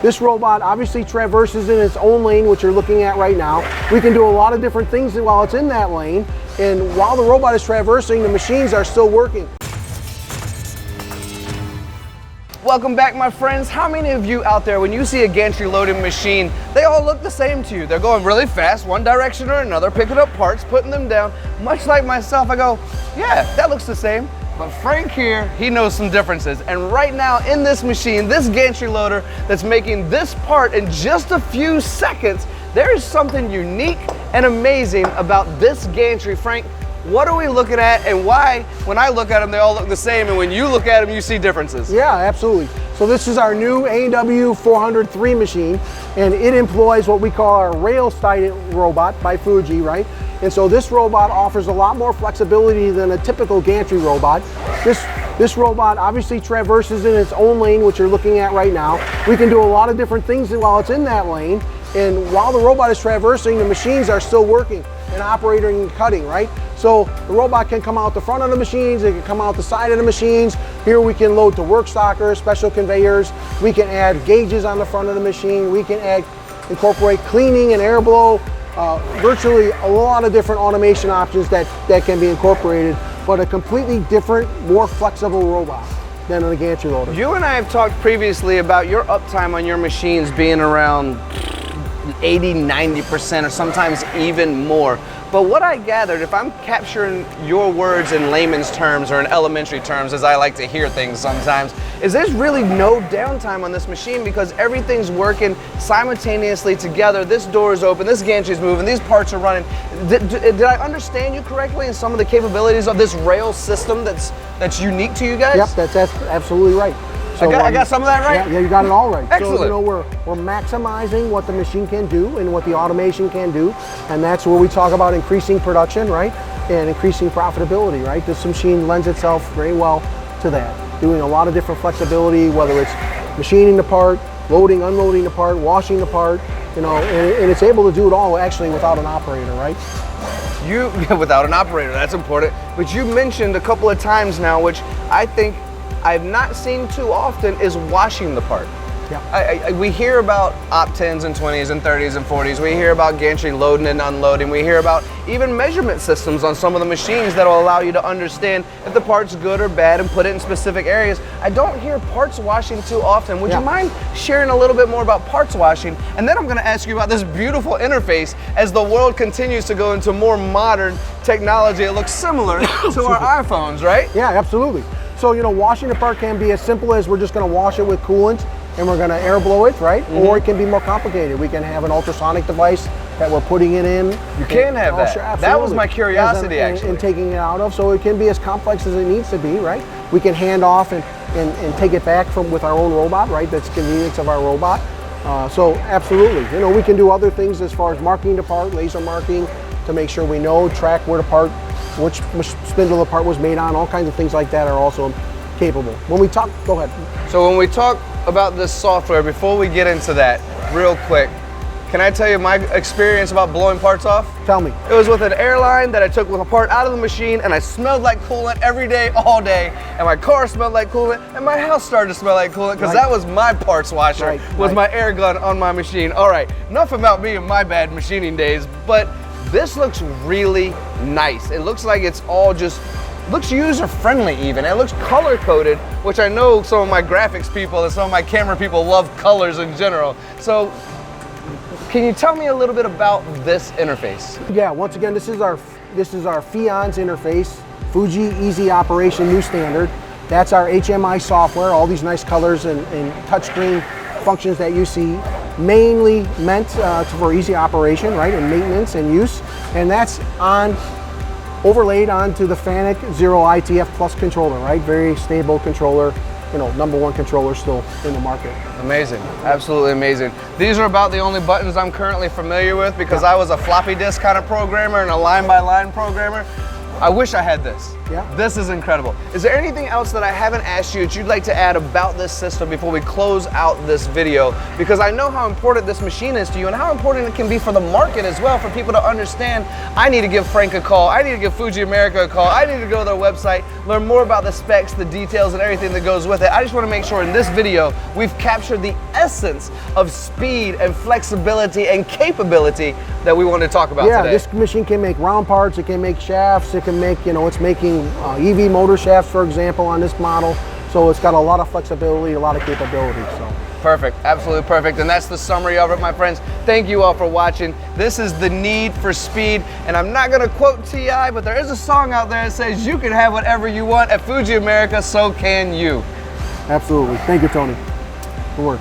This robot obviously traverses in its own lane, which you're looking at right now. We can do a lot of different things while it's in that lane, and while the robot is traversing, the machines are still working. Welcome back, my friends. How many of you out there, when you see a gantry loading machine, they all look the same to you? They're going really fast, one direction or another, picking up parts, putting them down. Much like myself, I go, yeah, that looks the same. But Frank here, he knows some differences. And right now in this machine, this gantry loader that's making this part in just a few seconds, there is something unique and amazing about this gantry. Frank, what are we looking at, and why, when I look at them, they all look the same, and when you look at them, you see differences? Yeah, absolutely. So this is our new ANW400III machine, and it employs what we call our rail-sided robot by Fuji, right? And so this robot offers a lot more flexibility than a typical gantry robot. This robot obviously traverses in its own lane, which you're looking at right now. We can do a lot of different things while it's in that lane, and while the robot is traversing, the machines are still working and operating and cutting, right? So the robot can come out the front of the machines, it can come out the side of the machines. Here we can load to work stockers, special conveyors. We can add gauges on the front of the machine. We can incorporate cleaning and air blow. Virtually a lot of different automation options that can be incorporated, but a completely different, more flexible robot than a gantry loader. You and I have talked previously about your uptime on your machines being around 80, 90%, or sometimes even more. But what I gathered, if I'm capturing your words in layman's terms or in elementary terms, as I like to hear things sometimes, is there's really no downtime on this machine because everything's working simultaneously together. This door is open, this gantry's moving, these parts are running. Did I understand you correctly in some of the capabilities of this rail system that's unique to you guys? Yep, that's absolutely right. So, I got some of that right? Yeah, you got it all right. Excellent. So, you know, we're maximizing what the machine can do and what the automation can do, and that's where we talk about increasing production, right, and increasing profitability, right? This machine lends itself very well to that, doing a lot of different flexibility, whether it's machining the part, loading, unloading the part, washing the part, you know, and it's able to do it all actually without an operator, right? Without an operator, that's important. But you mentioned a couple of times now, which I think I've not seen too often, is washing the part. Yeah. We hear about op 10s and 20s and 30s and 40s. We hear about gantry loading and unloading. We hear about even measurement systems on some of the machines that will allow you to understand if the part's good or bad and put it in specific areas. I don't hear parts washing too often. Would you mind sharing a little bit more about parts washing? And then I'm going to ask you about this beautiful interface as the world continues to go into more modern technology. It looks similar to our iPhones, right? Yeah, absolutely. So, you know, washing the part can be as simple as we're just going to wash it with coolant and we're going to air blow it, right? Mm-hmm. Or it can be more complicated. We can have an ultrasonic device that we're putting it in. You can have that. Sure, that was my curiosity, actually. And taking it out of, so it can be as complex as it needs to be, right? We can hand off and take it back with our own robot, right? That's the convenience of our robot. So absolutely, you know, we can do other things as far as marking the part, laser marking, to make sure we know, track where the part, which spindle the part was made on, all kinds of things like that are also capable. When we talk, go ahead. So when we talk about this software, before we get into that, real quick, can I tell you my experience about blowing parts off? Tell me. It was with an airline that I took with a part out of the machine, and I smelled like coolant every day, all day, and my car smelled like coolant, and my house started to smell like coolant, because that was my parts washer, was my air gun on my machine. All right, enough about me and my bad machining days, but this looks really nice. It looks like it's all just, looks user-friendly even. It looks color-coded, which I know some of my graphics people and some of my camera people love colors in general. So, can you tell me a little bit about this interface? Yeah, once again, this is our FIONS interface, Fuji Easy Operation New Standard. That's our HMI software, all these nice colors and touchscreen functions that you see, mainly meant for easy operation, right, and maintenance and use. And that's overlaid onto the FANUC Zero ITF Plus controller, right? Very stable controller, you know, #1 controller still in the market. Amazing, absolutely amazing. These are about the only buttons I'm currently familiar with, because I was a floppy disk kind of programmer and a line-by-line programmer. I wish I had this. Yeah. This is incredible. Is there anything else that I haven't asked you that you'd like to add about this system before we close out this video? Because I know how important this machine is to you and how important it can be for the market as well, for people to understand, I need to give Frank a call, I need to give Fuji America a call, I need to go to their website, learn more about the specs, the details, and everything that goes with it. I just want to make sure in this video, we've captured the essence of speed and flexibility and capability that we want to talk about today. This machine can make round parts, it can make shafts, it can make, it's making EV motor shafts, for example, on this model. So it's got a lot of flexibility, a lot of capability. So perfect, absolutely perfect. And that's the summary of it, my friends. Thank you all for watching. This is The Need for Speed. And I'm not gonna quote T.I., but there is a song out there that says, you can have whatever you want at Fuji America, so can you. Absolutely. Thank you, Tony. Good work.